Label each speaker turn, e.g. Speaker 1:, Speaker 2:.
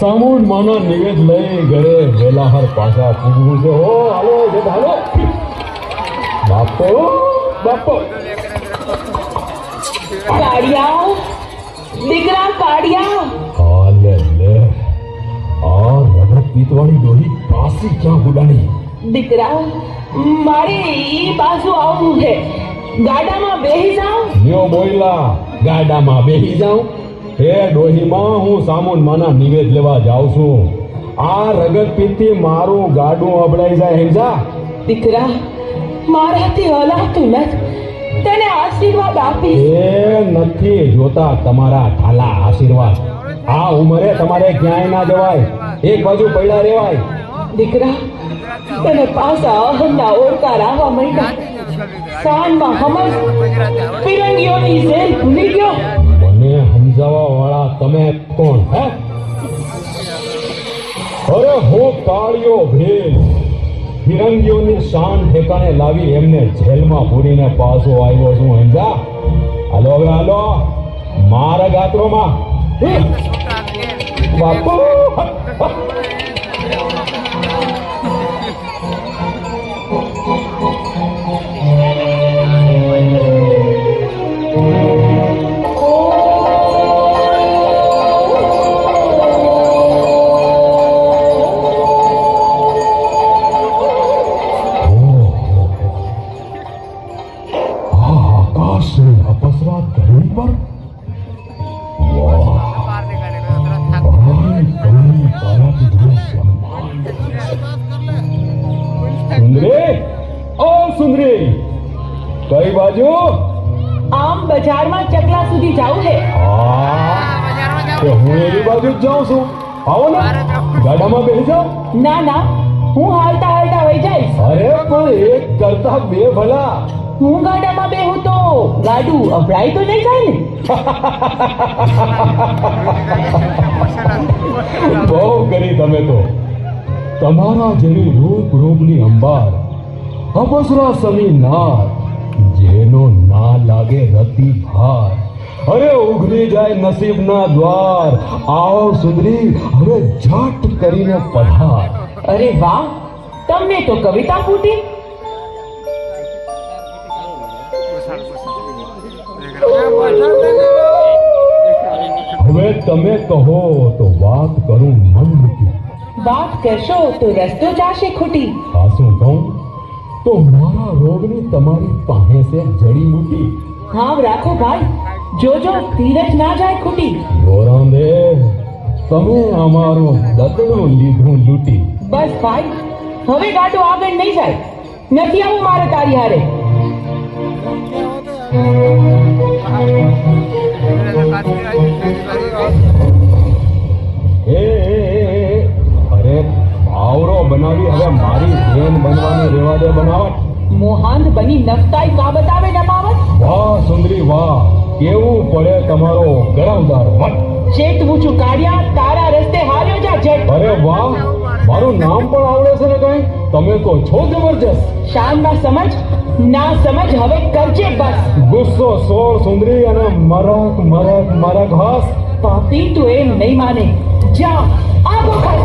Speaker 1: સામૂન માના નિવેદ લઈ ઘરે વેલાહર પાછા પૂગવું છે. હો હાલો જે હાલો બાપો બાપો
Speaker 2: કાળિયા દીકરા કાળિયા
Speaker 1: હાલે લે આ રગત પીતવાળી ડોહી પાસી ક્યાં ગુડાણી?
Speaker 2: દીકરા મારે ઈ બાજુ આવવું છે. ગાડામાં બેહી જાઉં?
Speaker 1: લ્યો બોયલા ગાડામાં બેહી જાઉં? હે ડોહીમાં હું સામૂન માના નિવેદ લેવા જાઉં છું. આ રગત પીતથી મારું ગાડું અબડાઈ જાય હેંજા.
Speaker 2: દીકરા મારાથી હલાતું નથી, તને આશીર્વાદ આપીશ.
Speaker 1: એ નથી જોતા તમારા ઠાલા આશીર્વાદ. આ ઉંમરે તમારે ક્યાંય ના જવાય, એક બાજુ પડ્યા રેવાય.
Speaker 2: દીકરા તને પાછા અહમના ઓળકાર આવવા માંડ્યા. સાંજમાં હમસ ફિરંગીઓની જેલ ભૂલી ગયો.
Speaker 1: મને સમજાવવા વાળા તમે કોણ હે? અરે હું કાળિયો ભેલ ફિરંગીઓની શાન ઠેકાણે લાવી એમને જેલમાં પૂરીને પાછો આવ્યો છું સમજા. હાલો હવે હાલો મારા ગાત્રોમાં બાપુ. સુંદરી કઈ બાજુ?
Speaker 2: આમ બજારમાં ચકલા સુધી જાવું છે.
Speaker 1: હું એની બાજુ જ જાઉં છું. આવો ને ગાડામાં બેસી જાઓ.
Speaker 2: ના ના હું હાલતા હાલતા વહી જઈશ.
Speaker 1: અરે પણ એક કરતા બે ભલા.
Speaker 2: હું ગાડામાં બેહું તો ગાડું અભડાઈ તો નહીં જાય ને.
Speaker 1: બહુ કરી તમે તો. તમારા જેવી રૂપ રૂપની અંબાર અપસરા સમી નાર જેનો ના લાગે રતિ ભાર. અરે ઉઘડી જાય નસીબના દ્વાર. આવો સુંદરી હવે ઝટ કરીને પધાર.
Speaker 2: અરે વાહ તમને તો કવિતા ફૂટી.
Speaker 1: હવે તમે કહો તો વાત કરું મન મૂકી.
Speaker 2: વાત કરશો તો રસ્તો જાશે ખૂટી.
Speaker 1: હા શું કહું? તો મારા રોગની તમારી પાસે છે જડીબુટી.
Speaker 2: હા રાખો ભાઈ, જોજો ધીરજ ના જાય ખૂટી.
Speaker 1: ગોરાંદે, તમે અમારું દતડું લીધું લૂંટી.
Speaker 2: બસ ભાઈ, હવે ગાડો આગળ નહીં જાય. નથી આવું મારે તારી હારે.
Speaker 1: અરે ભાવરો બનાવી હવે મારી જેન બનવાની રેવા દે બનાવટ.
Speaker 2: મોહાંદ બની નફતાઈ કા બતાવે નમાવત.
Speaker 1: વાહ સુંદરી વાહ, કેવું પડે તમારો ગરમદાર વટ.
Speaker 2: ચેતવું છું કાઢ્યા, તારા રસ્તે હાર્યો જા જટ.
Speaker 1: અરે વાહ, મારું નામ પણ આવડે છે ને કઈ? તમે તો છો જબરજસ્ત.
Speaker 2: શાનમાં સમજ ના સમજ હવે કરજે બસ.
Speaker 1: ગુસ્સો સોળ સુંદરી અને મરક મરક મરક હાસ.
Speaker 2: પાપી તું એમ નહીં માને. જા આગો ખસ.